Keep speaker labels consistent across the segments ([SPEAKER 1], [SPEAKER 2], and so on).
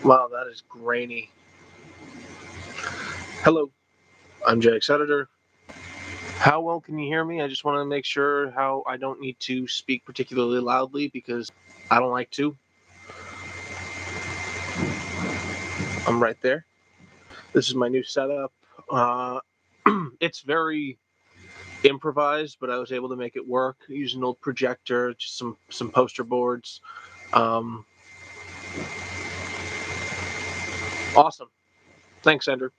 [SPEAKER 1] Wow, that is grainy. Hello, I'm Jack's editor. How well can you hear me? I just want to make sure how I don't need to speak particularly loudly because I don't like to. I'm right there. This is my new setup. It's very improvised, but I was able to make it work using an old projector, just some poster boards. Awesome. Thanks, Ender.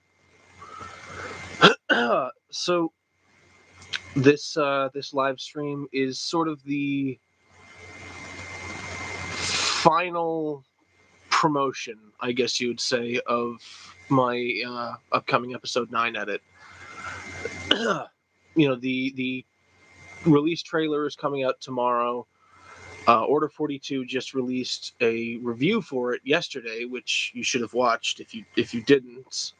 [SPEAKER 1] So this live stream is sort of the final promotion, I guess you would say, of my upcoming episode 9 edit. The release trailer is coming out tomorrow. Order 42 just released a review for it yesterday, which you should have watched. If you didn't,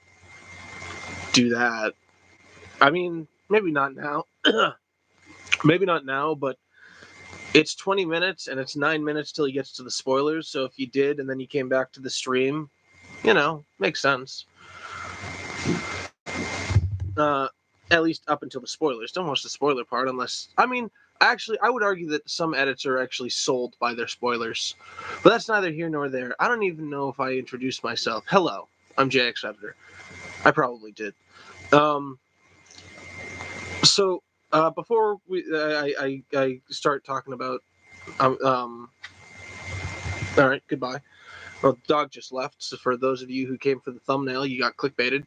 [SPEAKER 1] do that. I mean, maybe not now. Maybe not now, but it's 20 minutes and it's 9 minutes till he gets to the spoilers. So if you did and then you came back to the stream, makes sense. At least up until the spoilers. Don't watch the spoiler part unless, actually, I would argue that some edits are actually sold by their spoilers. But that's neither here nor there. I don't even know if I introduced myself. Hello, I'm JX Editor. I probably did. Before I start talking about, all right, goodbye. Well, the dog just left. So for those of you who came for the thumbnail, you got clickbaited.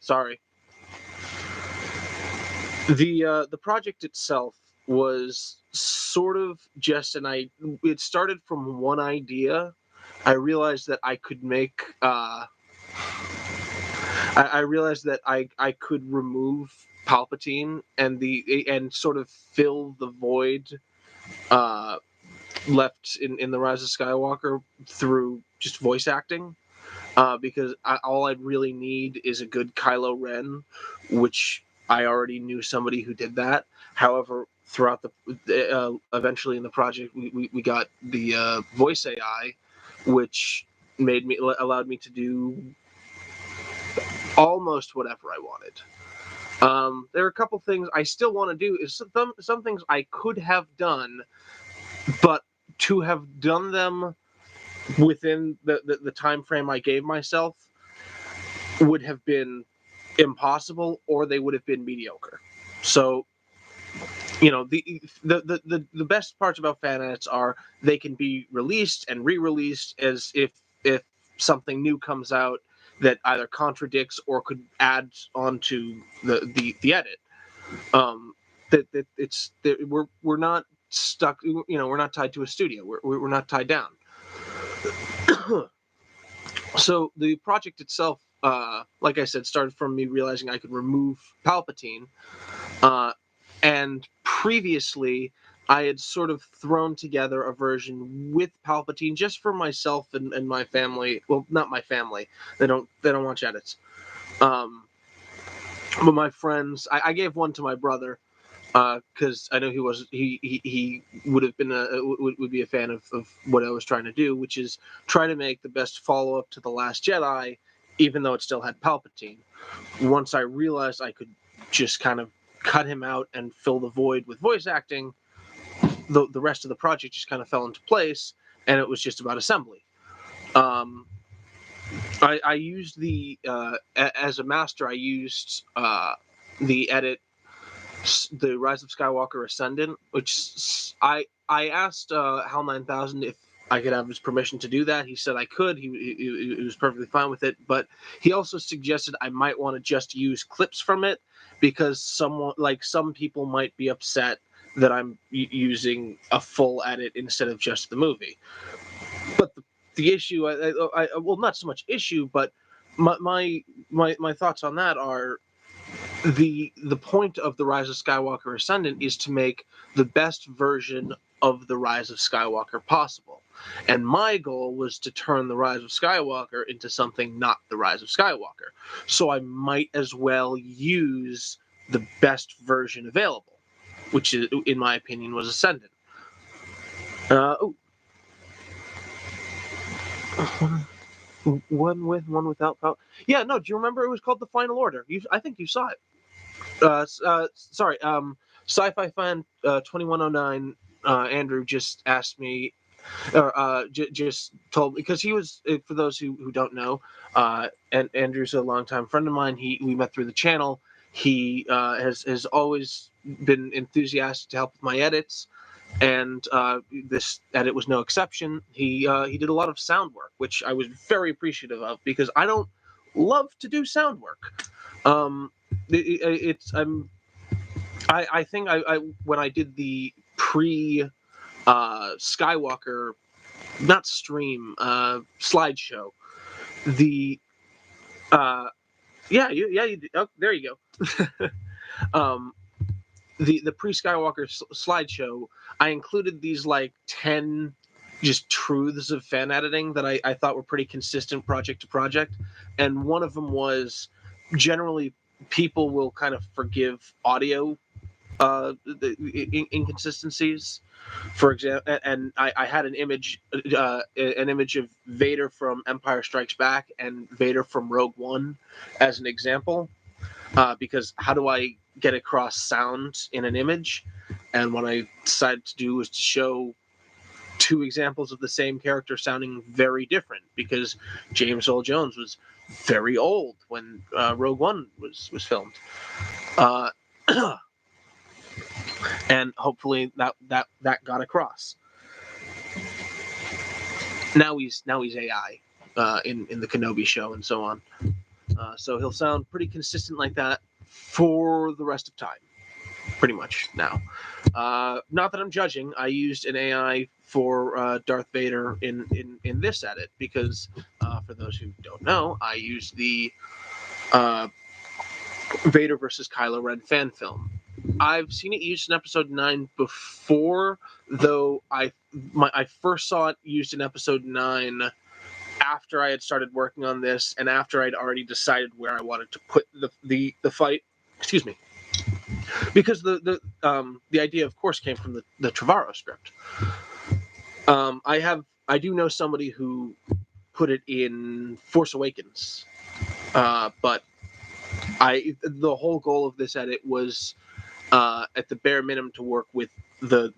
[SPEAKER 1] Sorry. The project itself was sort of just it started from one idea. I realized that I could make I realized that I could remove Palpatine and sort of fill the void left in the Rise of Skywalker through just voice acting. Because all I'd really need is a good Kylo Ren, which I already knew somebody who did that. However, throughout eventually in the project, we got the voice AI, which allowed me to do almost whatever I wanted. There are a couple things I still want to do. Is some things I could have done, but to have done them within the time frame I gave myself would have been impossible, or they would have been mediocre. So, the best parts about fan edits are they can be released and re-released as if something new comes out that either contradicts or could add onto the edit. We're not stuck. We're not tied to a studio. We're not tied down. So the project itself, like I said, started from me realizing I could remove Palpatine. And previously, I had sort of thrown together a version with Palpatine just for myself and my family. Well, not my family. They don't watch edits. But my friends, I gave one to my brother because I know he would have been would be a fan of what I was trying to do, which is try to make the best follow up to The Last Jedi, even though it still had Palpatine. Once I realized I could just kind of cut him out and fill the void with voice acting, the rest of the project just kind of fell into place, and it was just about assembly. I used as a master. I used the edit, the Rise of Skywalker Ascendant, which I asked HAL 9000 if I could have his permission to do that. He said I could. He was perfectly fine with it, but he also suggested I might want to just use clips from it because some people might be upset that I'm using a full edit instead of just the movie. But the issue, well, not so much issue, but my thoughts on that are the point of the Rise of Skywalker Ascendant is to make the best version of the Rise of Skywalker possible. And my goal was to turn the Rise of Skywalker into something not the Rise of Skywalker. So I might as well use the best version available, which is, in my opinion, was Ascendant. One with, one without power. Yeah, no. Do you remember it was called The Final Order? I think you saw it. Sorry. Sci-fi fan 2109. Andrew just asked me, or just told, because he was, for those who don't know, and Andrew's a longtime friend of mine. We met through the channel. He has always been enthusiastic to help with my edits, and this edit was no exception. He did a lot of sound work, which I was very appreciative of, because I don't love to do sound work. It's I think I when I did the pre Skywalker, not stream, slideshow, the yeah you did. Oh, there you go. um the pre Skywalker slideshow, I included these like 10 just truths of fan editing that I thought were pretty consistent project to project, and one of them was, generally people will kind of forgive audio the inconsistencies. For example, and I had an image of Vader from Empire Strikes Back and Vader from Rogue One as an example, because how do I get across sound in an image? And what I decided to do was to show two examples of the same character sounding very different, because James Earl Jones was very old when Rogue One was filmed. Uh, and hopefully that got across. Now he's AI in the Kenobi show and so on. So he'll sound pretty consistent like that for the rest of time, pretty much now. Not that I'm judging. I used an AI for Darth Vader in this edit, because for those who don't know, I used the Vader versus Kylo Ren fan film. I've seen it used in Episode 9 before, though I first saw it used in Episode 9 after I had started working on this, and after I'd already decided where I wanted to put the fight. Excuse me, because the idea, of course, came from the Trevorrow script. I do know somebody who put it in Force Awakens, but the whole goal of this edit was, at the bare minimum, to work with the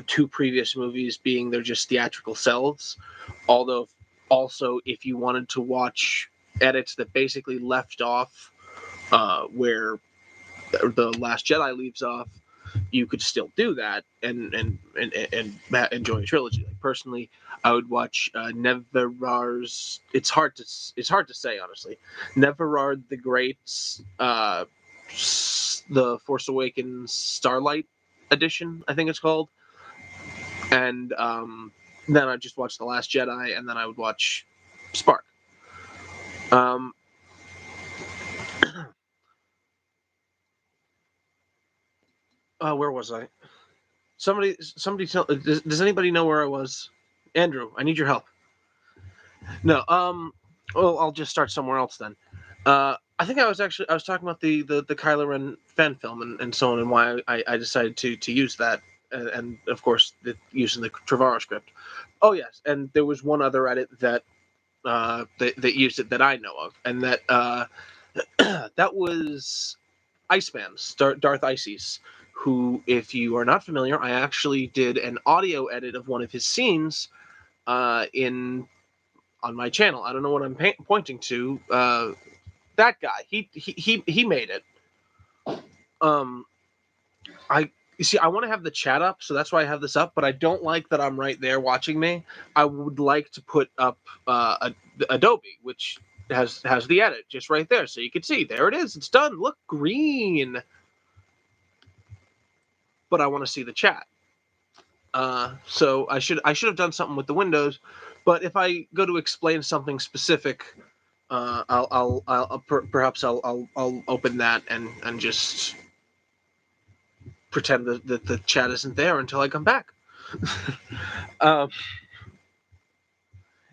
[SPEAKER 1] two previous movies being their just theatrical selves. Although, also, if you wanted to watch edits that basically left off where the Last Jedi leaves off, you could still do that and enjoy a trilogy. Like, personally, I would watch Neverar's. It's hard to say, honestly. Neverard the Great's the Force Awakens Starlight edition, I think it's called, and then I'd just watch The Last Jedi, and then I would watch Spark. Where was I? Somebody tell. Does anybody know where I was? Andrew, I need your help. No. Well, I'll just start somewhere else then. I think I was talking about the Kylo Ren fan film and so on, and why I decided to use that, and of course using the Trevorrow script. Oh yes, and there was one other edit that that used it that I know of, and that that was Iceman's Darth Ices, who, if you are not familiar, I actually did an audio edit of one of his scenes in on my channel. I don't know what I'm pointing to. That guy, he made it. I You see, I want to have the chat up, so that's why I have this up. But I don't like that I'm right there watching me. I would like to put up Adobe, which has the edit just right there, so you can see. There it is. It's done. Look, green. But I want to see the chat. So I should have done something with the windows. But if I go to explain something specific, perhaps I'll open that and just pretend that the chat isn't there until I come back. um,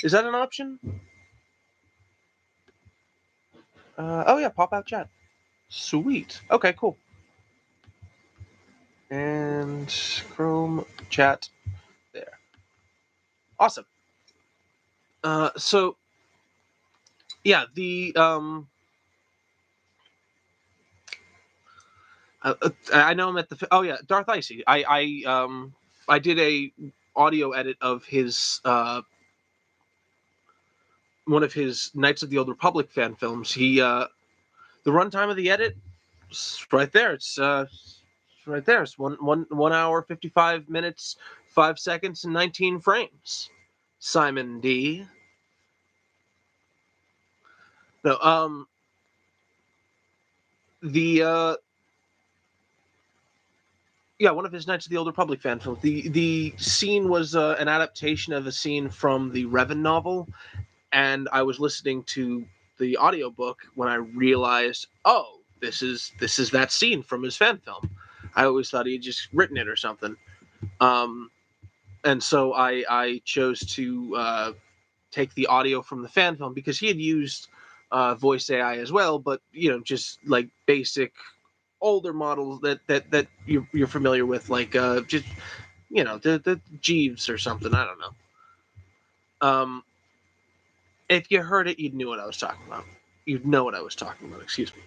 [SPEAKER 1] is that an option? Oh yeah, pop out chat. Sweet. Okay, cool. And Chrome chat there. Awesome. So yeah, the I know I'm at the. Oh yeah, Darth Icy. I did a audio edit of his one of his Knights of the Old Republic fan films. The runtime of the edit, it's right there. It's right there. It's 1 hour 55 minutes 5 seconds and 19 frames. Simon D. No, the yeah, one of his Knights of the Old Republic fan films. The scene was an adaptation of a scene from the Revan novel, and I was listening to the audiobook when I realized, oh, this is that scene from his fan film. I always thought he had just written it or something. Um, and so I chose to take the audio from the fan film because he had used voice AI as well, but just like basic older models that you're familiar with, like just the Jeeves or something. I don't know. Um, if you heard it, you'd knew what I was talking about. You'd know what I was talking about. Excuse me.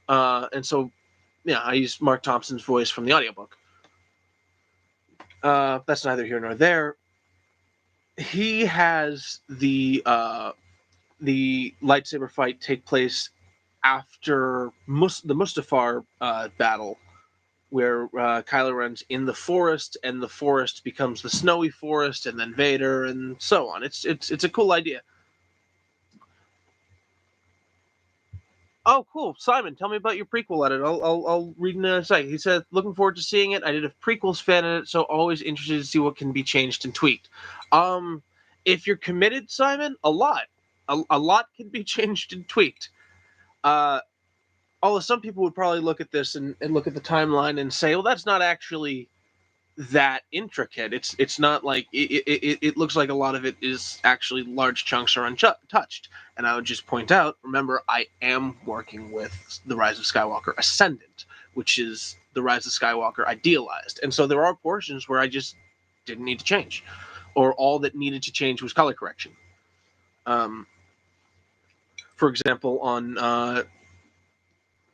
[SPEAKER 1] And so, yeah, I used Mark Thompson's voice from the audiobook. That's neither here nor there. He has the lightsaber fight take place after the Mustafar battle, where Kylo Ren's in the forest, and the forest becomes the snowy forest, and then Vader, and so on. It's a cool idea. Oh, cool, Simon. Tell me about your prequel edit. I'll read in a second. He said, "Looking forward to seeing it. I did a prequels fan edit, so always interested to see what can be changed and tweaked." Um, if you're committed, Simon, a lot can be changed and tweaked. Uh, Although some people would probably look at this and look at the timeline and say, "Well, that's not actually that intricate. It's not like it looks like a lot of it is actually large chunks are untouched." And I would just point out, remember, I am working with the Rise of Skywalker Ascendant, which is the Rise of Skywalker idealized, and so there are portions where I just didn't need to change, or all that needed to change was color correction. Um, for example, on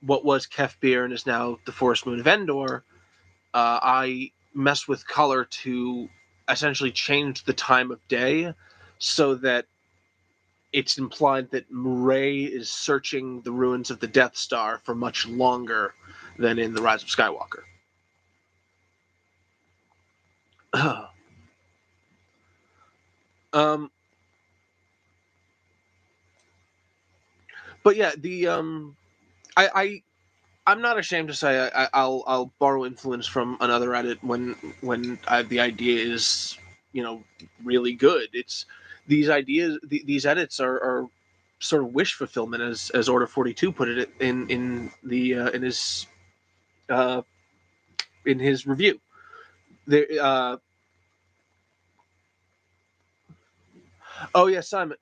[SPEAKER 1] what was Kef Bir and is now the Forest Moon of Endor, I mess with color to essentially change the time of day so that it's implied that Rey is searching the ruins of the Death Star for much longer than in The Rise of Skywalker. um, but yeah, I'm not ashamed to say I'll borrow influence from another edit when the idea is really good. It's these ideas, these edits are sort of wish fulfillment, as Order 42 put it uh, in his review. There, oh yeah, Simon.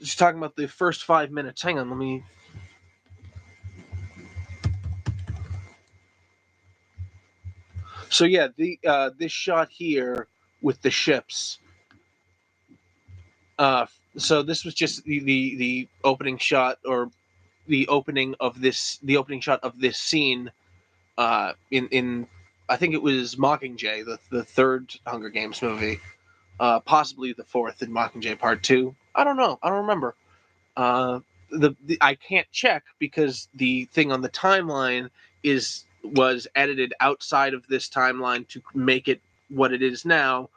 [SPEAKER 1] Just talking about the first 5 minutes. Hang on, let me. So yeah, the this shot here with the ships. So this was just the opening shot, or the opening shot of this scene in I think it was Mockingjay, the third Hunger Games movie, possibly the fourth in Mockingjay Part Two. I don't know. I don't remember. I can't check because the thing on the timeline was edited outside of this timeline to make it what it is now,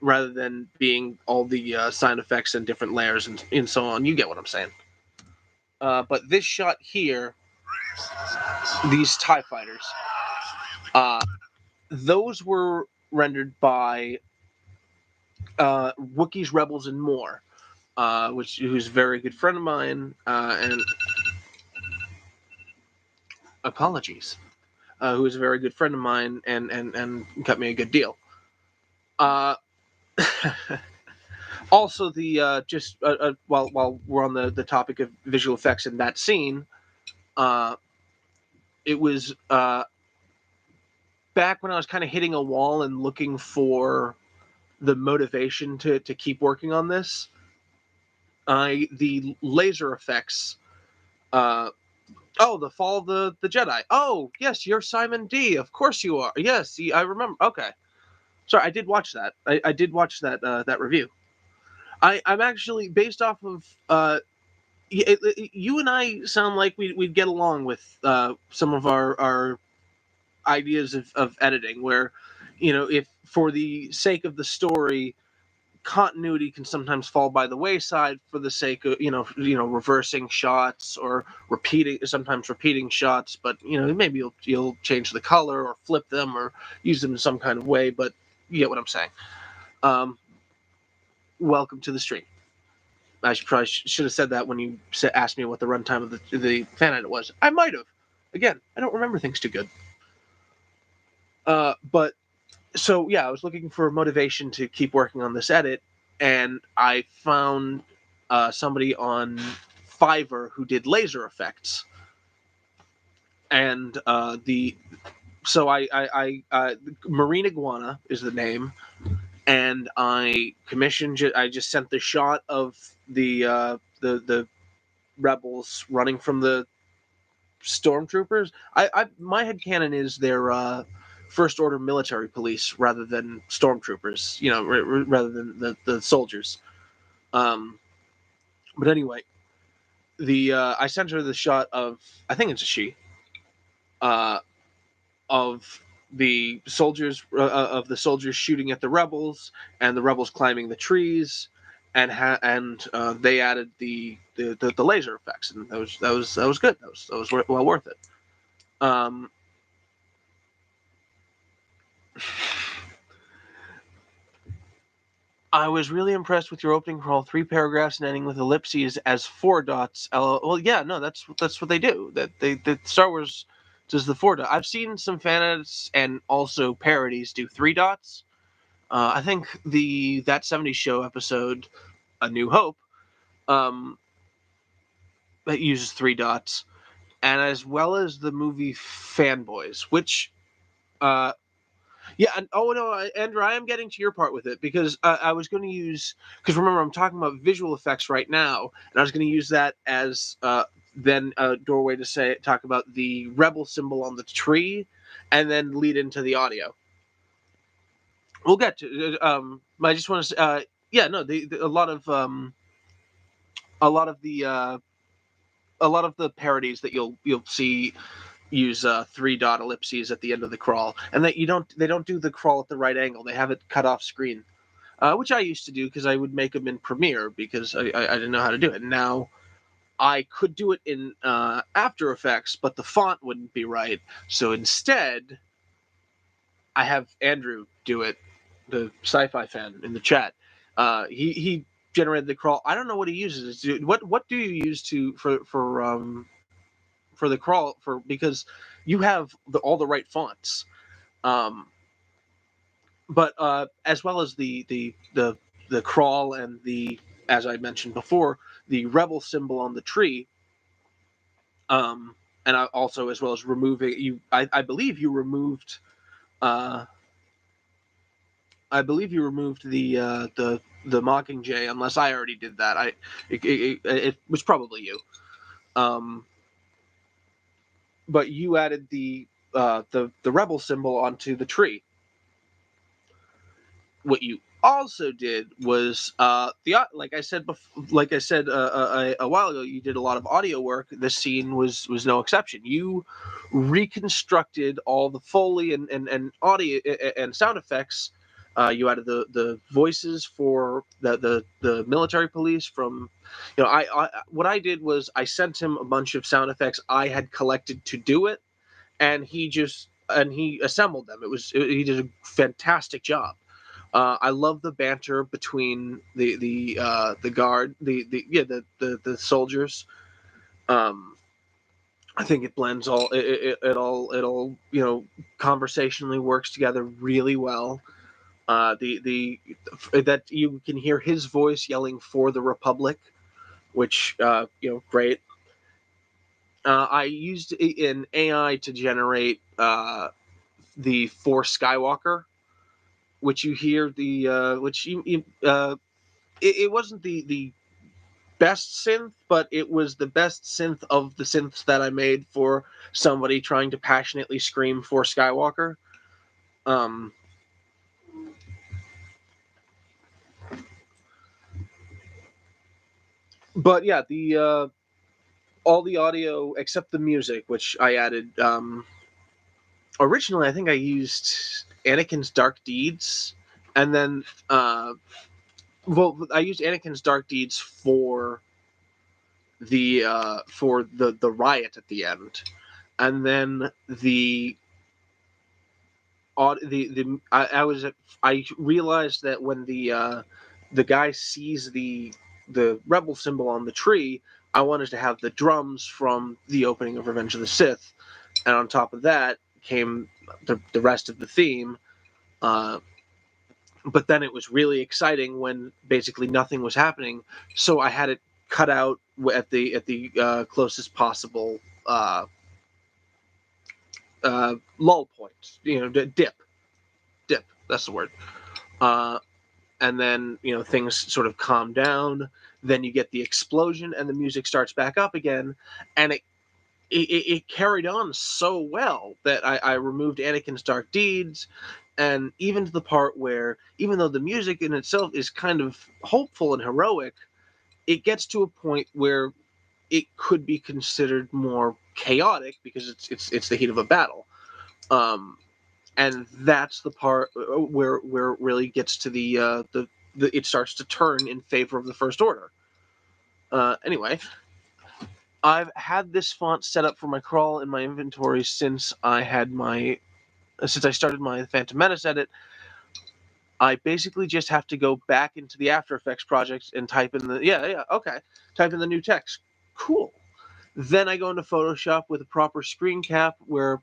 [SPEAKER 1] rather than being all the sound effects and different layers and so on. You get what I'm saying. But this shot here, these TIE fighters, uh, those were rendered by Wookiees, Rebels, and More, who's a very good friend of mine. And apologies, who is a very good friend of mine and cut me a good deal. Uh, also, the just while we're on the topic of visual effects in that scene, uh, it was back when I was kind of hitting a wall and looking for the motivation to keep working on this. the laser effects. Oh, the Fall of the Jedi. Oh, yes, you're Simon D. Of course you are. Yes, I remember. Okay, sorry, I did watch that. I did watch that review. I'm actually based off of you and I sound like we'd get along with some of our ideas of editing, where if for the sake of the story, continuity can sometimes fall by the wayside for the sake of reversing shots or sometimes repeating shots, but maybe you'll change the color or flip them or use them in some kind of way, but you get what I'm saying. um, Welcome to the stream. I probably should have said that when you asked me what the runtime of the fan edit was. I might have. Again, I don't remember things too good. But so yeah, I was looking for motivation to keep working on this edit, and I found somebody on Fiverr who did laser effects, and the so Marine Iguana is the name, and I commissioned. I just sent the shot of the rebels running from the stormtroopers. My headcanon is they're first order military police rather than stormtroopers. Rather than the soldiers. Um, but anyway, the I sent her the shot of, I think it's a she, uh, of the soldiers shooting at the rebels and the rebels climbing the trees, and they added the laser effects, and that was good. That was well worth it. Um, I was really impressed with your opening crawl, 3 paragraphs and ending with ellipses as 4 dots. Well, yeah, no, that's what they do. That Star Wars does the 4 dot. I've seen some fan edits and also parodies do 3 dots. I think that '70s show episode, A New Hope, um, that uses 3 dots, and as well as the movie Fanboys, which uh, yeah, and oh no, Andrew, I am getting to your part with it because I was going to use, because remember I'm talking about visual effects right now, and I was going to use that as then a doorway to talk about the rebel symbol on the tree, and then lead into the audio. We'll get to. I just want to. Yeah, no, a lot of a lot of the a lot of the parodies that you'll see use 3 dot ellipses at the end of the crawl, and that they don't do the crawl at the right angle. They have it cut off screen, which I used to do because I would make them in Premiere because I didn't know how to do it. Now I could do it in After Effects, but the font wouldn't be right. So instead, I have Andrew do it, the sci-fi fan in the chat. He generated the crawl. I don't know what he uses. What do you use for the crawl, because you have all the right fonts, um, but as well as the crawl and as I mentioned before, the rebel symbol on the tree, um, and also as well as removing you. I believe you removed. Uh, I believe you removed the Mockingjay, unless I already did that. It was probably you. Um, but you added the rebel symbol onto the tree. What you also did was like I said a while ago, you did a lot of audio work. This scene was no exception. You reconstructed all the Foley and audio and sound effects. You added the voices for the military police from, I what I did was I sent him a bunch of sound effects I had collected to do it, and he assembled them. He did a fantastic job. I love the banter between the guard, the soldiers. Um, I think it blends it all conversationally works together really well. The that you can hear his voice yelling for the Republic, which great. I used an AI to generate the Force Skywalker, which you hear the which you it wasn't the best synth, but it was the best synth of the synths that I made for somebody trying to passionately scream for Skywalker. Um, but yeah, the all the audio except the music, which I added. Originally, I think I used Anakin's Dark Deeds, and then I used Anakin's Dark Deeds for the riot at the end, and then I realized that when the guy sees the rebel symbol on the tree, I wanted to have the drums from the opening of Revenge of the Sith, and on top of that came the rest of the theme. Uh, but then it was really exciting when basically nothing was happening, so I had it cut out at the closest possible lull point. Dip. That's the word. Uh, and then things sort of calm down. Then you get the explosion, and the music starts back up again, and it carried on so well that I removed Anakin's Dark Deeds, and even to the part where, even though the music in itself is kind of hopeful and heroic, it gets to a point where it could be considered more chaotic because it's the heat of a battle. And that's the part where it really gets to the it starts to turn in favor of the First Order. Anyway, I've had this font set up for my crawl in my inventory since I started my Phantom Menace edit. I basically just have to go back into the After Effects project and type in type in the new text. Cool. Then I go into Photoshop with a proper screen cap where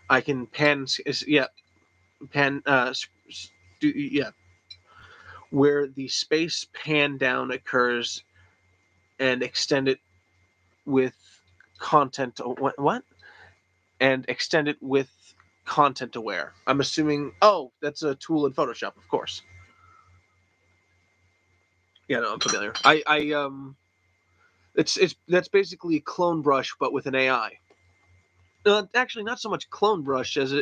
[SPEAKER 1] I can pan where the space pan down occurs and extend it with content. What? And extend it with content aware. I'm assuming. Oh, that's a tool in Photoshop, of course. Yeah, no, I'm familiar. It's that's basically Clone Brush, but with an AI. Actually, not so much Clone Brush as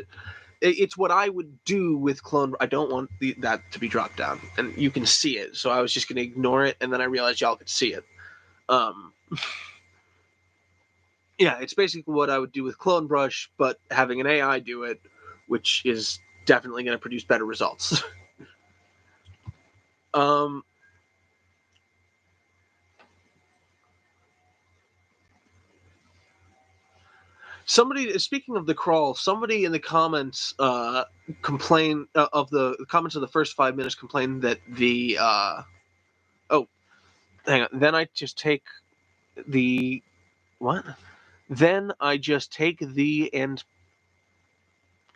[SPEAKER 1] it's what I would do with Clone. I don't want that to be dropped down, and you can see it. So I was just going to ignore it, and then I realized y'all could see it. Yeah, it's basically what I would do with Clone Brush, but having an AI do it, which is definitely going to produce better results. um, speaking of the crawl, somebody in the comments complained of the comments of the first 5 minutes complained that oh, hang on. Then I just take the what? Then I just take the and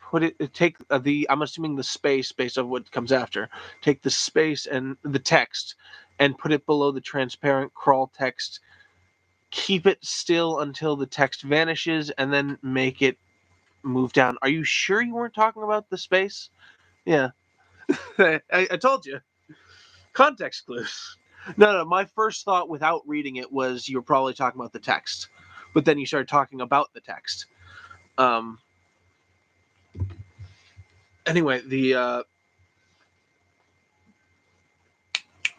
[SPEAKER 1] put it take the I'm assuming the space based on what comes after. Take the space and the text and put it below the transparent crawl text. Keep it still until the text vanishes, and then make it move down. Are you sure you weren't talking about the space? Yeah, I told you. Context clues. No. My first thought without reading it was you were probably talking about the text, but then you started talking about the text. Um. Anyway,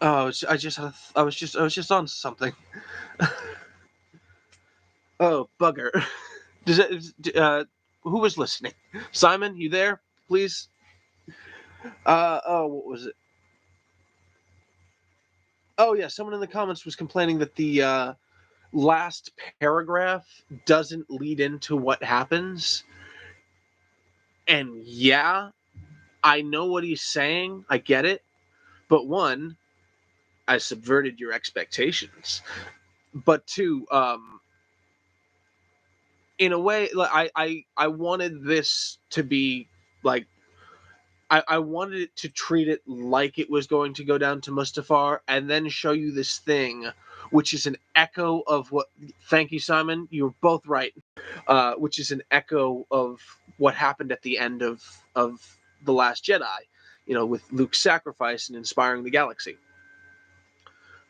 [SPEAKER 1] oh, I was just on something. Oh, bugger. Does it, who was listening? Simon, you there? Please. Oh, what was it? Oh yeah, someone in the comments was complaining that the last paragraph doesn't lead into what happens. And yeah, I know what he's saying. I get it. But one, I subverted your expectations. But two, in a way, like I wanted this to be like I wanted it to treat it like it was going to go down to Mustafar and then show you this thing, which is an echo of what. Thank you, Simon. You're both right. Which is an echo of what happened at the end of the Last Jedi. With Luke's sacrifice and inspiring the galaxy.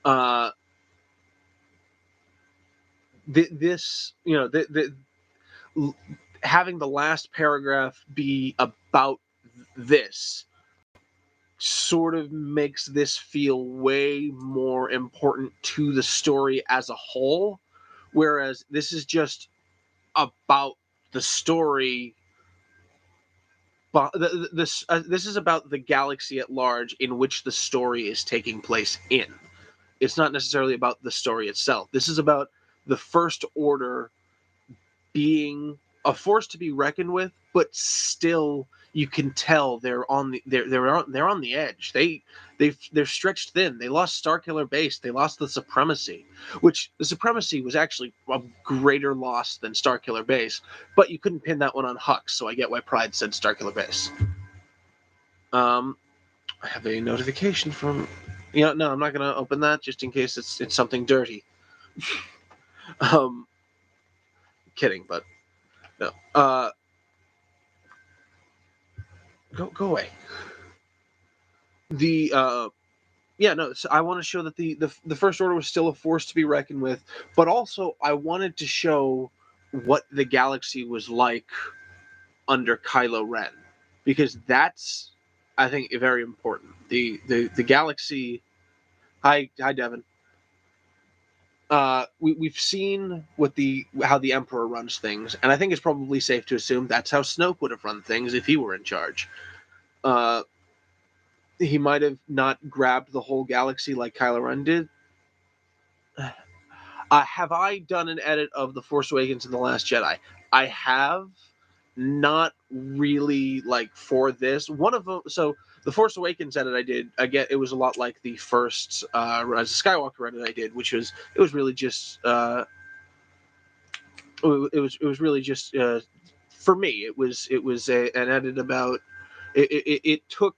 [SPEAKER 1] Uh, this, having the last paragraph be about this sort of makes this feel way more important to the story as a whole, whereas this is just about the story. But this is about the galaxy at large in which the story is taking place in. It's not necessarily about the story itself. This is about the First Order being a force to be reckoned with, but still you can tell they're on the edge. They're stretched thin. They lost Starkiller Base. They lost the Supremacy, which the Supremacy was actually a greater loss than Starkiller Base, but you couldn't pin that one on Hux, so I get why Pride said Starkiller Base. I have a notification from. No, I'm not gonna open that just in case it's something dirty. Kidding, but no. Go away. The so I want to show that the First Order was still a force to be reckoned with, but also I wanted to show what the galaxy was like under Kylo Ren, because that's, I think, very important. The galaxy. Hi, Devin. We've seen how the Emperor runs things, and I think it's probably safe to assume that's how Snoke would have run things if he were in charge. He might have not grabbed the whole galaxy like Kylo Ren did. Have I done an edit of The Force Awakens and The Last Jedi? I have, not really like for this. One of them, so The Force Awakens edit I did, again, it was a lot like the first Rise of Skywalker edit I did, which was, it was really just it was really just for me. It was an edit about it took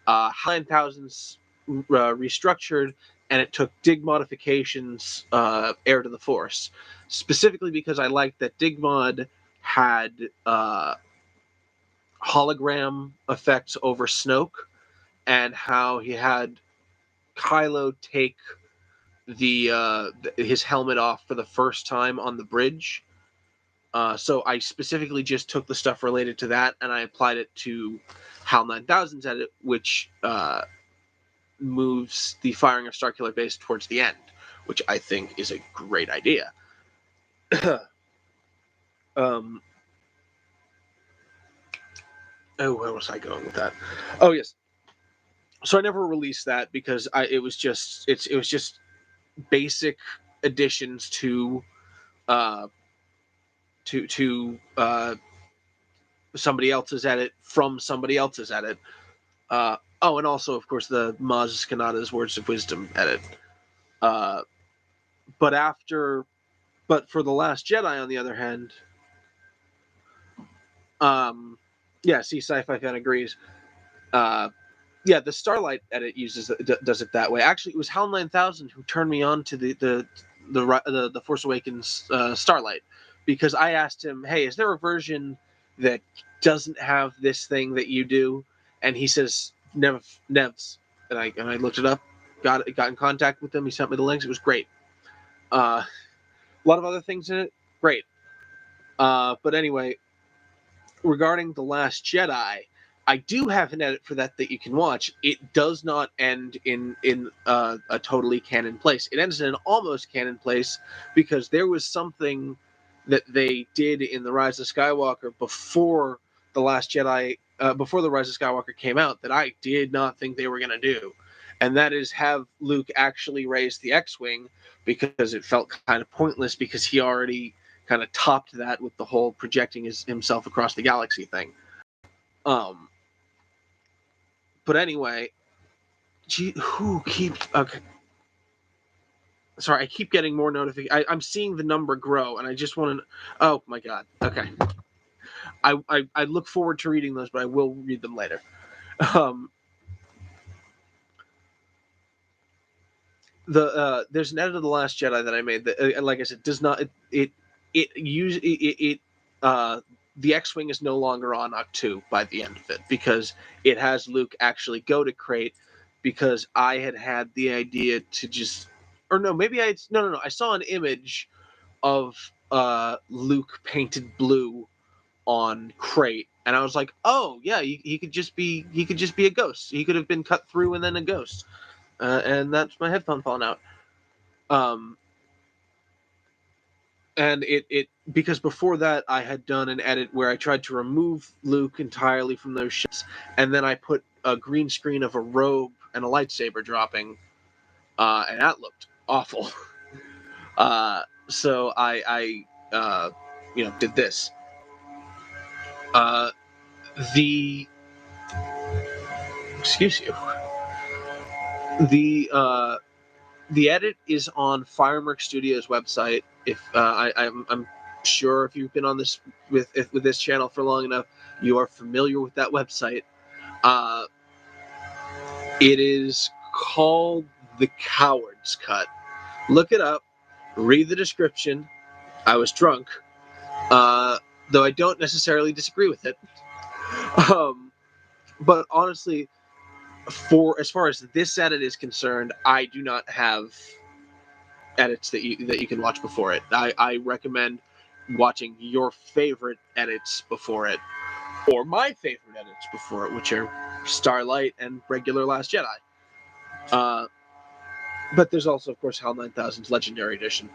[SPEAKER 1] 9000s restructured, and it took Dig modifications, Heir to the Force, specifically because I liked that Dig mod had hologram effects over Snoke, and how he had Kylo take his helmet off for the first time on the bridge. So I specifically just took the stuff related to that and I applied it to HAL 9000's edit, which moves the firing of Starkiller Base towards the end, which I think is a great idea. Where was I going with that? Oh yes. So I never released that because it was just basic additions to somebody else's edit from somebody else's edit. And also, of course, the Maz Kanata's Words of Wisdom edit. But for The Last Jedi, on the other hand, see, Sci-Fi Fan agrees. The Starlight edit does it that way. Actually, it was HAL 9000 who turned me on to the Force Awakens Starlight, because I asked him, "Hey, is there a version that doesn't have this thing that you do?" And he says, "Nevs." And I looked it up, got in contact with him. He sent me the links. It was great. A lot of other things in it, great. But anyway, regarding The Last Jedi, I do have an edit for that you can watch. It does not end in a totally canon place. It ends in an almost canon place because there was something that they did in The Rise of Skywalker before The Last Jedi, before The Rise of Skywalker came out, that I did not think they were going to do. And that is have Luke actually raise the X-Wing, because it felt kind of pointless because he already kind of topped that with the whole projecting himself across the galaxy thing. But anyway, okay. Sorry, I keep getting more notifications. I'm seeing the number grow, and I just want to. Oh my god. Okay. I look forward to reading those, but I will read them later. There's an edit of The Last Jedi that I made that, like I said, does not the X-Wing is no longer on Ahch-To by the end of it, because it has Luke actually go to Crate, because I had the idea to just, or no, maybe I saw an image of Luke painted blue on Crate, and I was like, oh yeah, he could just be a ghost. He could have been cut through and then a ghost, and that's my headphone falling out. And it because before that I had done an edit where I tried to remove Luke entirely from those shots, and then I put a green screen of a robe and a lightsaber dropping, and that looked awful. So I did this. The excuse you. The edit is on Firework Studios website. If I'm sure if you've been on this with this channel for long enough, you are familiar with that website. Uh, it is called The Coward's Cut. Look it up. Read the description. I was drunk, though I don't necessarily disagree with it. But honestly, for as far as this edit is concerned, I do not have edits that you can watch before it. I recommend watching your favorite edits before it, or my favorite edits before it, which are Starlight and regular Last Jedi. But there's also, of course, HAL 9000's Legendary Edition.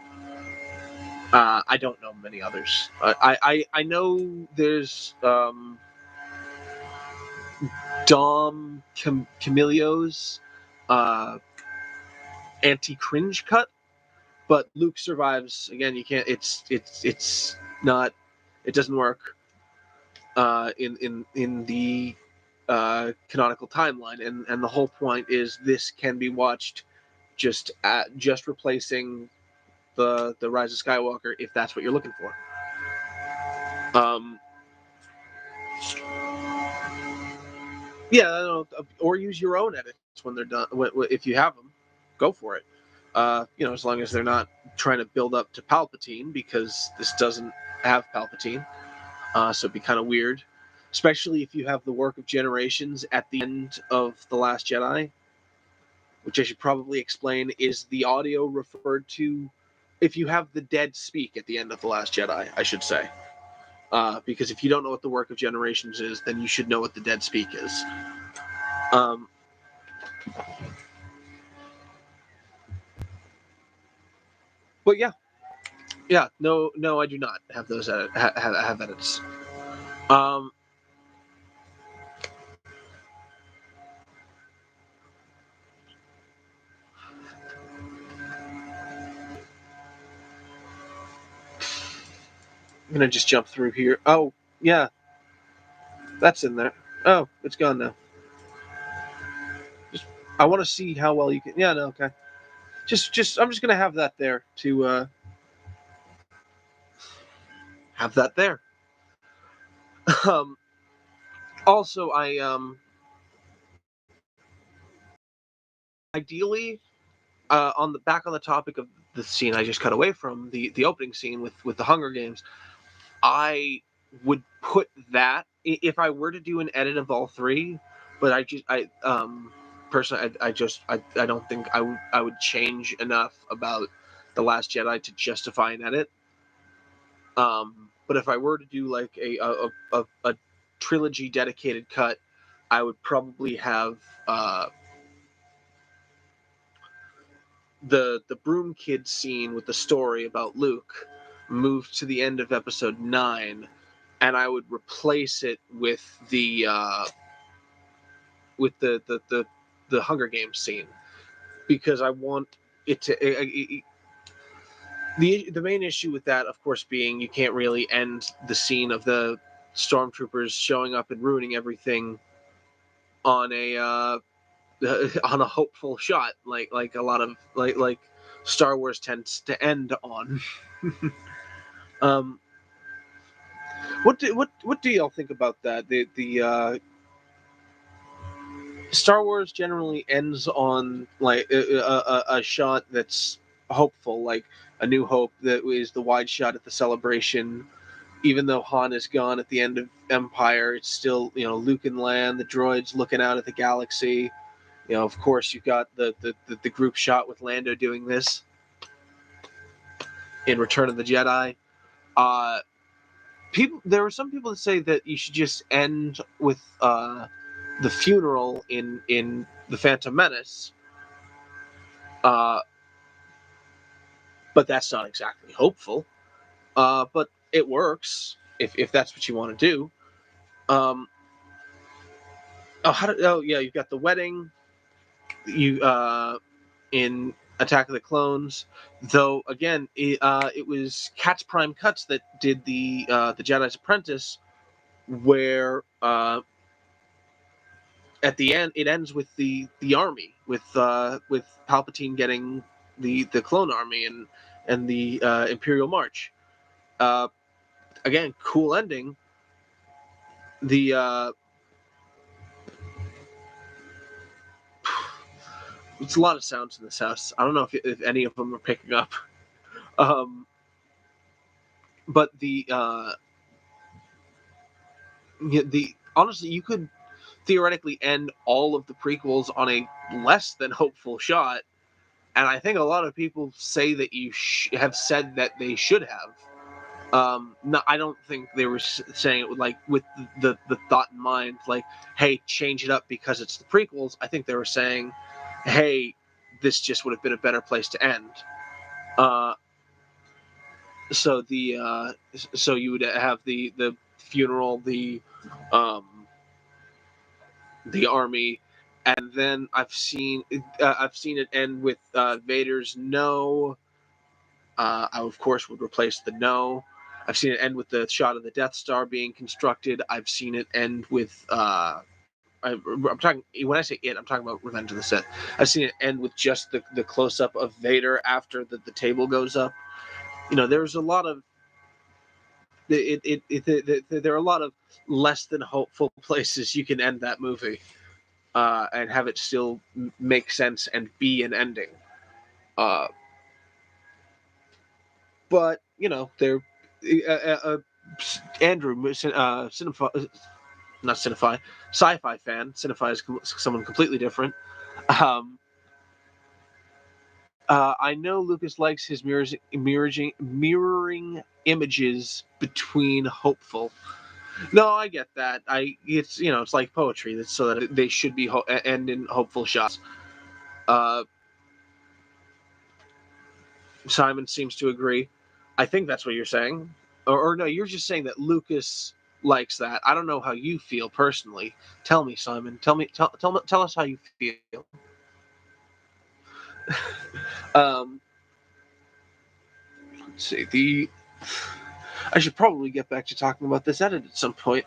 [SPEAKER 1] I don't know many others. I know there's Dom Camilio's anti-cringe cut, but Luke survives. Again, you can't. It's not. It doesn't work in the canonical timeline, and the whole point is this can be watched just replacing the Rise of Skywalker if that's what you're looking for. Yeah, or use your own edits when they're done. If you have them, go for it. As long as they're not trying to build up to Palpatine, because this doesn't have Palpatine, so it'd be kind of weird, especially if you have the work of Generations at the end of The Last Jedi, which I should probably explain is the audio referred to if you have the dead speak at the end of The Last Jedi, I should say. Because if you don't know what the work of Generations is, then you should know what the dead speak is. But yeah, no, I do not have those have edits. I'm gonna just jump through here. Oh yeah, that's in there. Oh, it's gone now. I want to see how well you can. Yeah, no, okay. I'm just gonna have that there to have that there. Um, also, ideally, on the topic of the scene I just cut away from, the opening scene with the Hunger Games, I would put that if I were to do an edit of all three, but I personally I don't think I would change enough about The Last Jedi to justify an edit. But if I were to do like a trilogy dedicated cut, I would probably have the Broom Kid scene with the story about Luke moved to the end of episode 9, and I would replace it with the Hunger Games scene, because I want it to. The main issue with that, of course, being you can't really end the scene of the stormtroopers showing up and ruining everything on a on a hopeful shot, like a lot of like Star Wars tends to end on. um, what do y'all think about that? The Star Wars generally ends on like a shot that's hopeful, like A New Hope, that is the wide shot at the celebration. Even though Han is gone at the end of Empire, it's still Luke and Lan, the droids looking out at the galaxy. Of course, you've got the group shot with Lando doing this. in Return of the Jedi. There were some people that say that you should just end with the funeral in the Phantom Menace. But that's not exactly hopeful. But it works if that's what you want to do. You've got the wedding. In Attack of the Clones, though again it was Cat's Prime Cuts that did the Jedi's Apprentice, where at the end it ends with the army with Palpatine getting the clone army and the Imperial March. Again, cool ending. It's a lot of sounds in this house. I don't know if any of them are picking up. But the honestly, you could theoretically end all of the prequels on a less than hopeful shot, and I think a lot of people say that you have said that they should have. No, I don't think they were saying it with the thought in mind, like, hey, change it up because it's the prequels. I think they were saying, hey, this just would have been a better place to end. So you would have the funeral, the army, and then I've seen it end with Vader's no. I of course would replace the no. I've seen it end with the shot of the Death Star being constructed. I've seen it end with I'm talking, when I say it, I'm talking about Revenge of the Sith. I've seen it end with just the close up of Vader after the table goes up. There's a lot of there are a lot of less than hopeful places you can end that movie, and have it still make sense and be an ending. But they're Andrew, not Cinephi, sci-fi fan. Cinephi is someone completely different. Um, I know Lucas likes his mirroring images between hopeful. No, I get that. It's like poetry. That's so that they should be end in hopeful shots. Simon seems to agree. I think that's what you're saying, or no, you're just saying that Lucas likes that. I don't know how you feel personally. Tell me, Simon. Tell us how you feel. um, let's see. I should probably get back to talking about this edit at some point.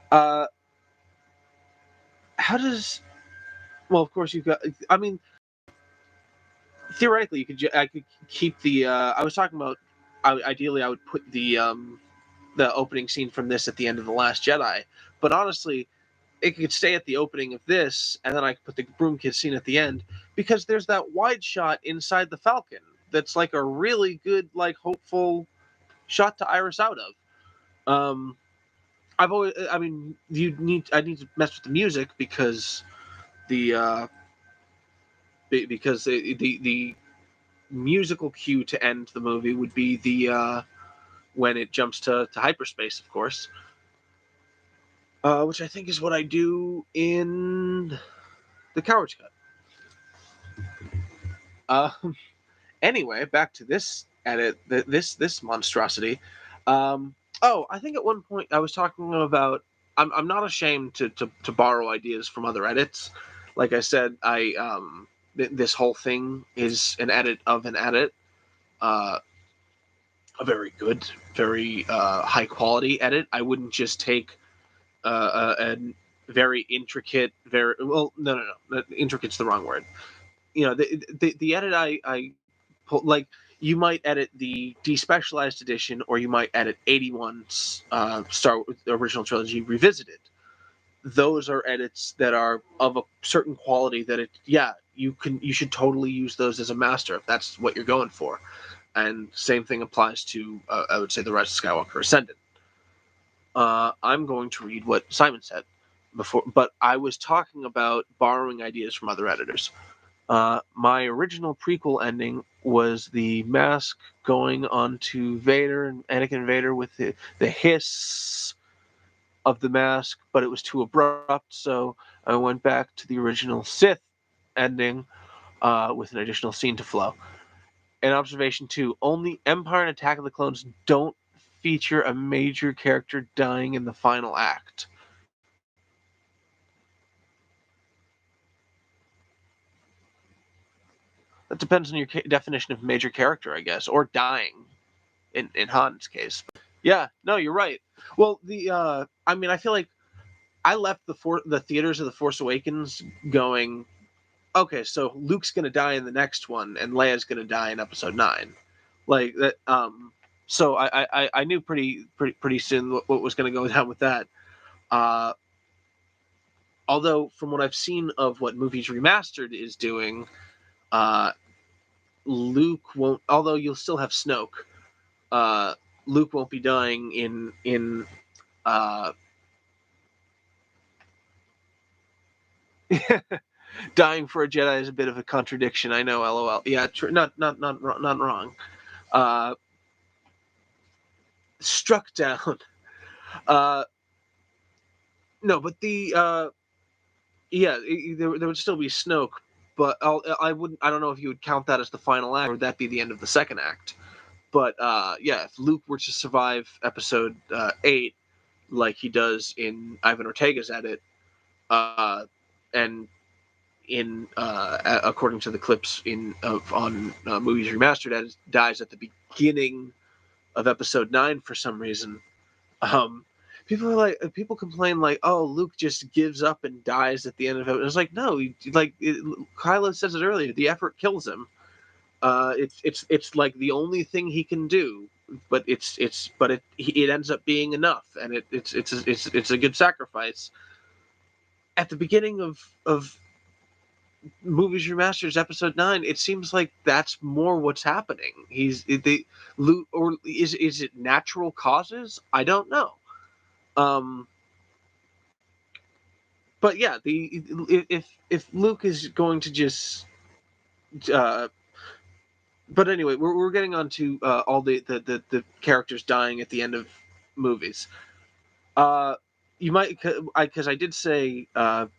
[SPEAKER 1] How does? Well, of course you've got. I mean, theoretically, I could keep the. I was talking about. Ideally, I would put the opening scene from this at the end of The Last Jedi. But honestly, it could stay at the opening of this, and then I could put the Broom Kid scene at the end, because there's that wide shot inside the Falcon that's like a really good, like, hopeful shot to iris out of. I need to mess with the music because the the musical cue to end the movie would be the when it jumps to hyperspace, of course. Which I think is what I do in the Coward's Cut. Anyway, back to this edit, this monstrosity. I think at one point I was talking about. I'm not ashamed to borrow ideas from other edits. Like I said, this whole thing is an edit of an edit. A very good, very high quality edit. I wouldn't just take a very intricate, very well. No. Intricate's the wrong word. The edit I pull, like, you might edit the despecialized edition, or you might edit 81's Star Wars original trilogy revisited. Those are edits that are of a certain quality that you should totally use those as a master if that's what you're going for. And same thing applies to I would say The Rise of Skywalker Ascendant. I'm going to read what Simon said before, but I was talking about borrowing ideas from other editors. My original prequel ending was the mask going onto Vader and Anakin Vader with the hiss of the mask, but it was too abrupt, so I went back to the original Sith ending with an additional scene to flow. And observation 2, only Empire and Attack of the Clones don't feature a major character dying in the final act. That depends on your definition of major character, I guess, or dying in Han's case. Yeah, no, you're right. Well, I feel like I left the theaters of the Force Awakens going, okay, so Luke's gonna die in the next one, and Leia's gonna die in Episode 9, like that. So I knew pretty soon what was gonna go down with that. Uh, although from what I've seen of what Movies Remastered is doing, uh, Luke won't. Although you'll still have Snoke, uh, Luke won't be dying in. Uh, dying for a Jedi is a bit of a contradiction. I know, LOL. Yeah, not wrong. Uh, struck down. Uh, no, but there would still be Snoke, but I wouldn't. I don't know if you would count that as the final act, or would that be the end of the second act? But yeah, if Luke were to survive Episode 8, like he does in Ivan Ortega's edit, and in according to the clips on Movies Remastered, dies at the beginning of Episode 9 for some reason. Um, people complain like, oh, Luke just gives up and dies at the end of it. It's like, no, Kylo says it earlier. The effort kills him. It's like the only thing he can do, but it ends up being enough, and it's a good sacrifice. At the beginning of Movies Remastered Episode 9, it seems like that's more what's happening. Luke, or is it natural causes? I don't know. Um, but yeah, if Luke is going to just, uh, but anyway, we're getting on to all the characters dying at the end of movies. Uh, you might, because I did say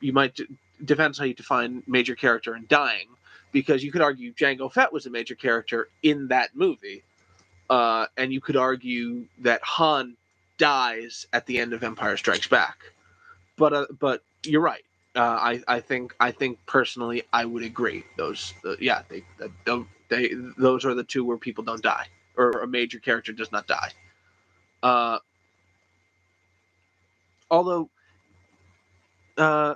[SPEAKER 1] you might depends how you define major character and dying, because you could argue Jango Fett was a major character in that movie, and you could argue that Han dies at the end of Empire Strikes Back. But you're right. I think personally I would agree. Those are the two where people don't die, or a major character does not die. Uh, although uh,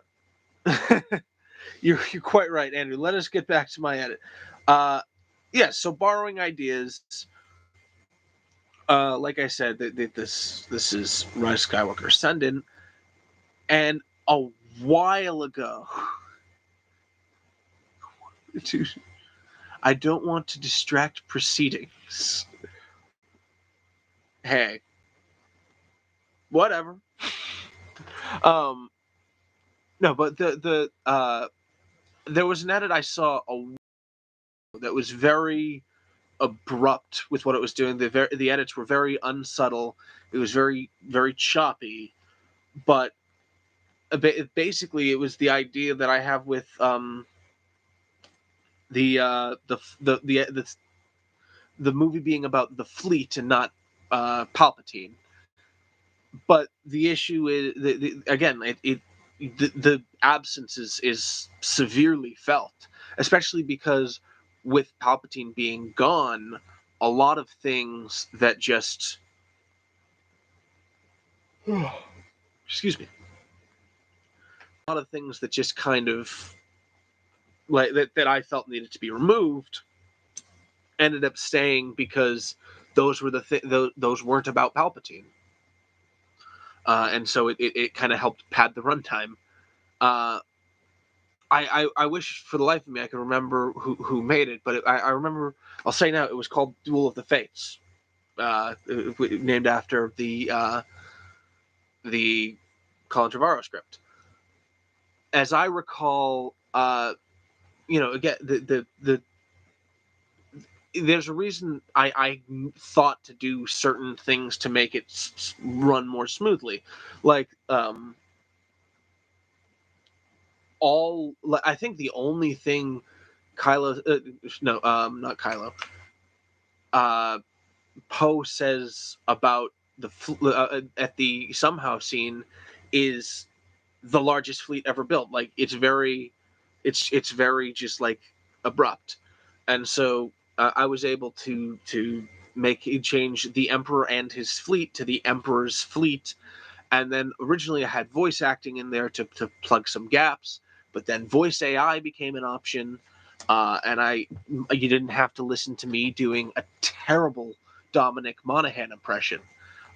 [SPEAKER 1] you're quite right, Andrew. Let us get back to my edit. Uh, yeah. So borrowing ideas. Like I said, this is Rise of Skywalker Ascendant, and a while ago. I don't want to distract proceedings. Hey, whatever. Um, no, but there was an edit I saw that was very abrupt with what it was doing. The edits were very unsubtle. It was very choppy, but basically it was the idea that I have with the movie being about the fleet and not Palpatine. But the issue is again the absence is severely felt, especially because with Palpatine being gone, a lot of things that just excuse me, a lot of things that just kind of like that I felt needed to be removed ended up staying because those were those weren't about Palpatine, and so it kind of helped pad the runtime. Uh, I wish for the life of me I could remember who made it, but I remember. I'll say now it was called Duel of the Fates, named after the Colin Trevorrow script. As I recall, again, the there's a reason I thought to do certain things to make it run more smoothly, like I think the only thing Kylo, no, not Kylo, uh, Poe says about at the somehow scene is the largest fleet ever built. Like it's very just like abrupt, and so I was able to make change the Emperor and his fleet to the Emperor's fleet, and then originally I had voice acting in there to plug some gaps, but then voice AI became an option, and you didn't have to listen to me doing a terrible Dominic Monaghan impression.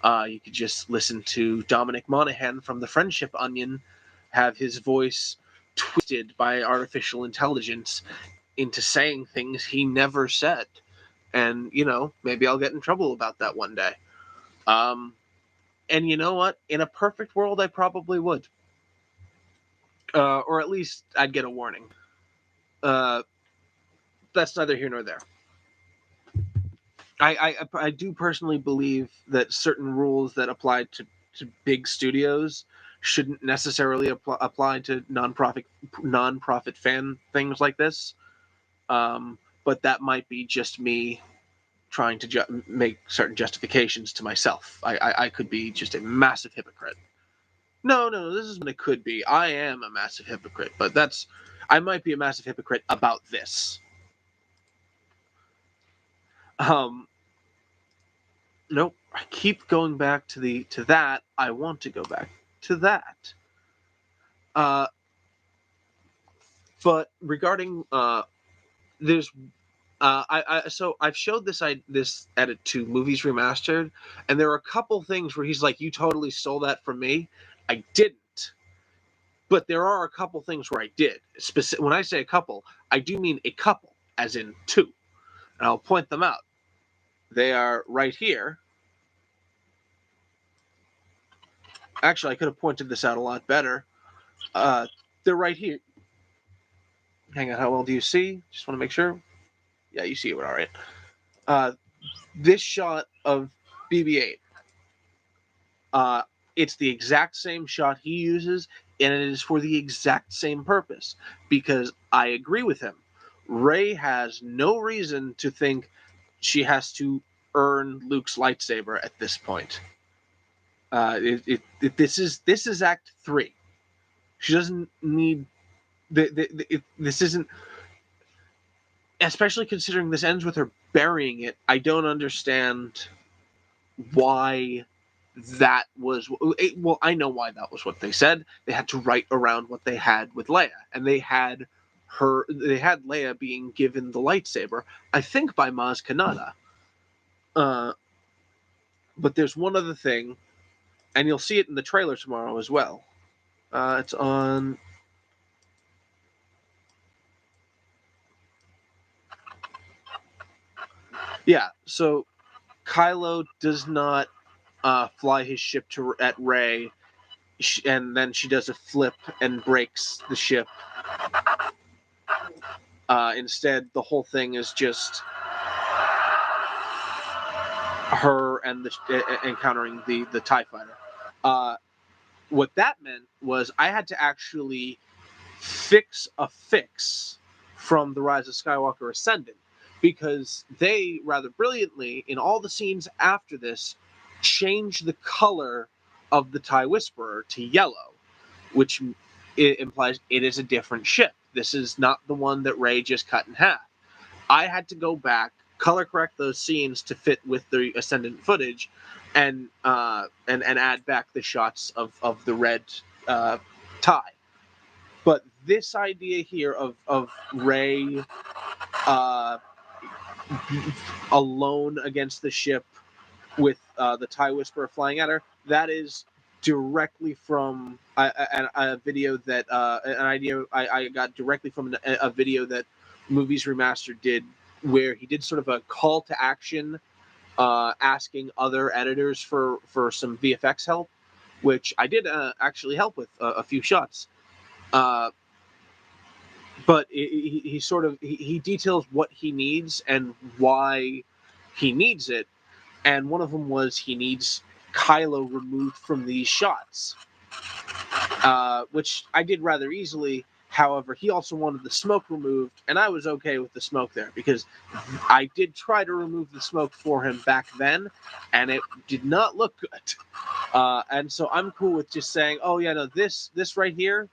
[SPEAKER 1] You could just listen to Dominic Monaghan from The Friendship Onion have his voice twisted by artificial intelligence into saying things he never said. And, maybe I'll get in trouble about that one day. And you know what? In a perfect world, I probably would. Or at least I'd get a warning. That's neither here nor there. I do personally believe that certain rules that apply to big studios shouldn't necessarily apply to nonprofit fan things like this. But that might be just me trying to make certain justifications to myself. I could be just a massive hypocrite. No, this is what it could be. I am a massive hypocrite, but I might be a massive hypocrite about this. Um, nope. I keep going back to that. I want to go back to that. But regarding there's so I've showed this edit to Movies Remastered, and there are a couple things where he's like, "You totally stole that from me." I didn't, but there are a couple things where I did. When I say a couple, I do mean a couple, as in two, and I'll point them out. They are right here. Actually, I could have pointed this out a lot better. They're right here. Hang on, how well do you see? Just want to make sure. Yeah, you see it all right. This shot of BB-8. It's the exact same shot he uses, and it is for the exact same purpose. Because I agree with him. Rey has no reason to think she has to earn Luke's lightsaber at this point. This is Act 3. She doesn't need this isn't, especially considering this ends with her burying it. I don't understand why that was. Well, I know why that was what they said. They had to write around what they had with Leia, and they had Leia being given the lightsaber, I think by Maz Kanata. But there's one other thing, and you'll see it in the trailer tomorrow as well. It's on. Yeah, so Kylo does not fly his ship at Rey, and then she does a flip and breaks the ship. Instead, the whole thing is just her and encountering the TIE fighter. What that meant was I had to actually fix a fix from The Rise of Skywalker Ascendant, because they rather brilliantly, in all the scenes after this, changed the color of the TIE Whisperer to yellow, which implies it is a different ship. This is not the one that Rey just cut in half. I had to go back, color correct those scenes to fit with the Ascendant footage, and add back the shots of the red TIE. But this idea here of Rey alone against the ship with the TIE Whisperer flying at her, that is directly from a video that an idea I got directly from a video that Movies Remastered did, where he did sort of a call to action, asking other editors for some VFX help, which I did actually help with a few shots. but he sort of he details what he needs and why he needs it, and one of them was he needs Kylo removed from these shots, which I did rather easily. However, he also wanted the smoke removed, and I was okay with the smoke there because I did try to remove the smoke for him back then, and it did not look good. And so I'm cool with just saying, oh yeah, no, this right here.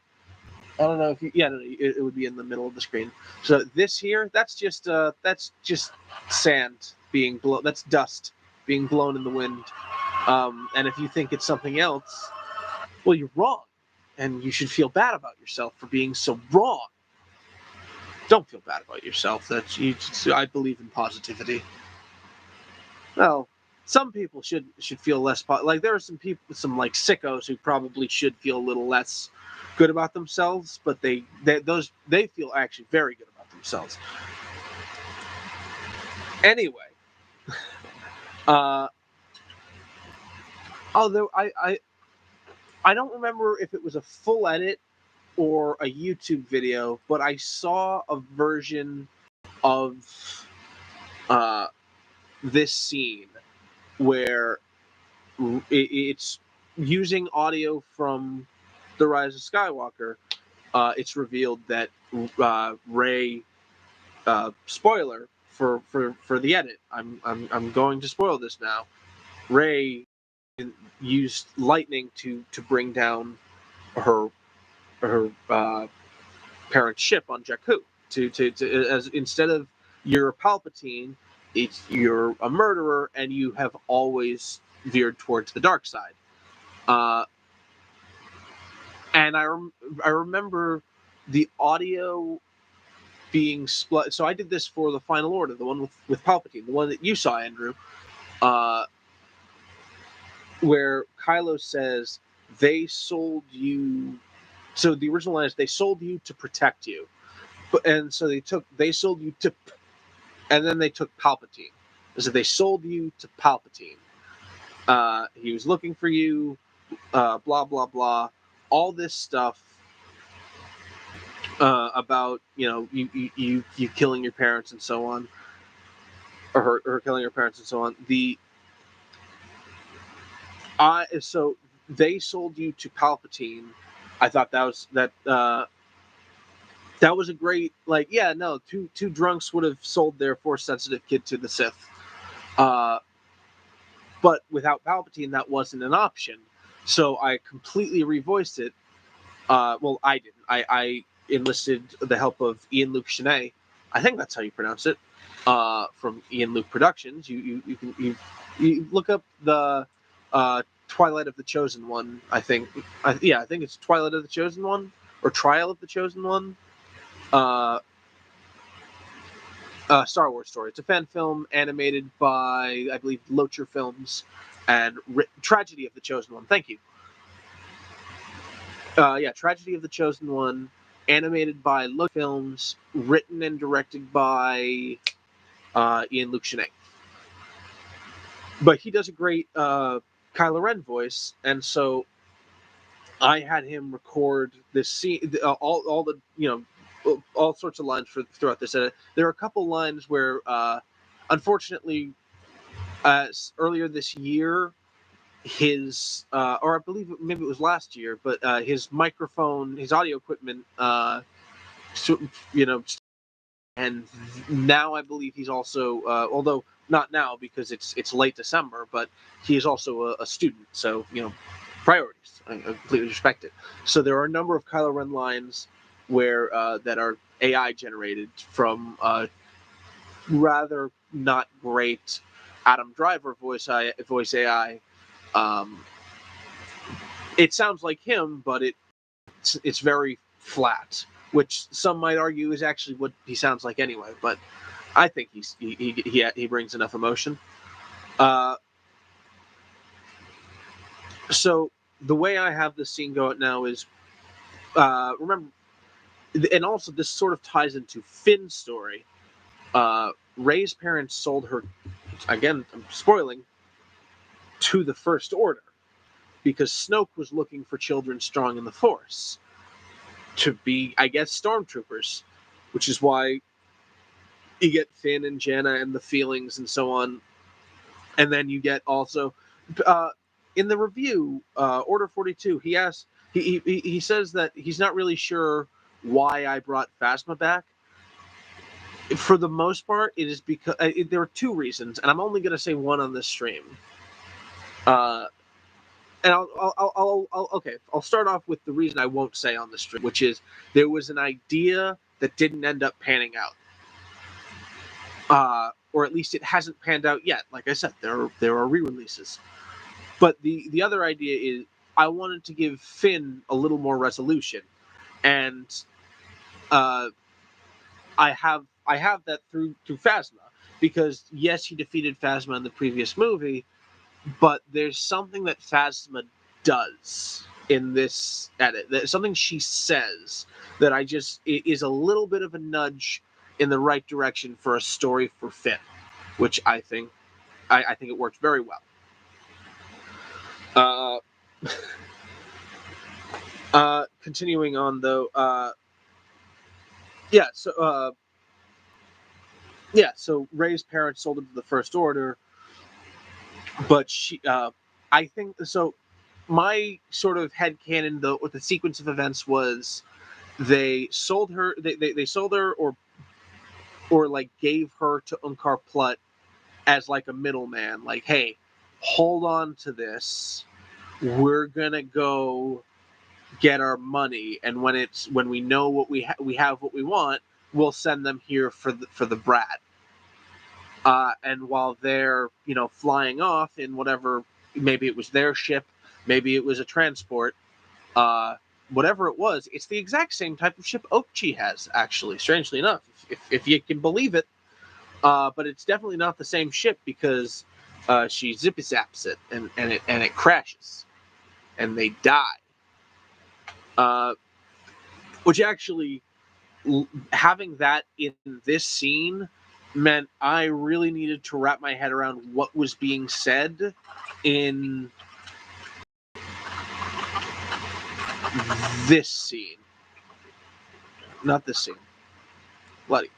[SPEAKER 1] I don't know if you, yeah, no, it would be in the middle of the screen. So this here, that's just sand being blown. That's dust being blown in the wind. And if you think it's something else, well, you're wrong, and you should feel bad about yourself for being so wrong. Don't feel bad about yourself. That's you. I believe in positivity. Well, some people should feel less like there are some people, some like sickos who probably should feel a little less good about themselves, but they feel actually very good about themselves. Anyway, uh, although I don't remember if it was a full edit or a YouTube video, but I saw a version of uh, this scene where it's using audio from The Rise of Skywalker. It's revealed that Rey, spoiler for the edit. I'm going to spoil this now. Rey used lightning to bring down her parents' ship on Jakku. To as instead of you're a Palpatine, you're a murderer, and you have always veered towards the dark side. Uh, and I remember the audio being split. So I did this for the Final Order, the one with Palpatine, the one that you saw, Andrew, uh, where Kylo says they sold you. So the original line is they sold you to protect you, and so they sold you to, and then they took Palpatine. So they sold you to Palpatine. He was looking for you. Blah blah blah. All this stuff about you killing your parents and so on, or her killing her parents and so on. So they sold you to Palpatine. I thought that was a great, like, yeah, no, two drunks would have sold their force sensitive kid to the Sith. But without Palpatine, that wasn't an option. So I completely revoiced it. Well, I didn't. I enlisted the help of Ian Luke Shanae. I think that's how you pronounce it. From Ian Luke Productions. You can you look up the Twilight of the Chosen One. I think I think it's Twilight of the Chosen One or Trial of the Chosen One. Uh, Star Wars story. It's a fan film animated by, I believe, Locher Films, and Tragedy of the Chosen One. Thank you. Tragedy of the Chosen One, animated by Locher Films, written and directed by Ian Luke Shanae. But he does a great Kylo Ren voice, and so I had him record this scene, all the all sorts of lines throughout this edit. There are a couple lines where, unfortunately, earlier this year, his or I believe maybe it was last year, but his microphone, his audio equipment, and now I believe he's also, although not now because it's late December, but he is also a student, so priorities. I completely respect it. So there are a number of Kylo Ren lines where that are AI generated from rather not great Adam Driver voice AI. It sounds like him, but it's very flat, which some might argue is actually what he sounds like anyway. But I think he brings enough emotion. So the way I have this scene go out now is, remember, and also this sort of ties into Finn's story. Rey's parents sold her, again, I'm spoiling, to the First Order because Snoke was looking for children strong in the Force to be, I guess, stormtroopers. which is why you get Finn and Janna and the feelings and so on. And then you get also in the review, Order 42, he says that he's not really sure why I brought Phasma back. For the most part, it is because there are two reasons, and I'm only going to say one on this stream. And I'll start off with the reason I won't say on the stream, which is there was an idea that didn't end up panning out. Or at least it hasn't panned out yet. Like I said, there are re-releases. But the other idea is I wanted to give Finn a little more resolution, and I have that through Phasma, because yes, he defeated Phasma in the previous movie, but there's something that Phasma does in this edit, something she says that it is a little bit of a nudge in the right direction for a story for Finn, which I think it worked very well. Continuing on though, so Rey's parents sold him to the First Order, but I think so. My sort of headcanon though with the sequence of events was they sold her, they sold her or like gave her to Unkar Plutt as like a middleman, like, hey, hold on to this, we're gonna go get our money, and when we know what we have what we want, we'll send them here for the brat. And while they're flying off in whatever, maybe it was their ship, maybe it was a transport, whatever it was, it's the exact same type of ship Okchi has, actually, strangely enough, if you can believe it. But it's definitely not the same ship, because she zippy zaps it and it crashes and they die. Which actually, having that in this scene meant I really needed to wrap my head around what was being said in this scene. Not this scene. Bloody.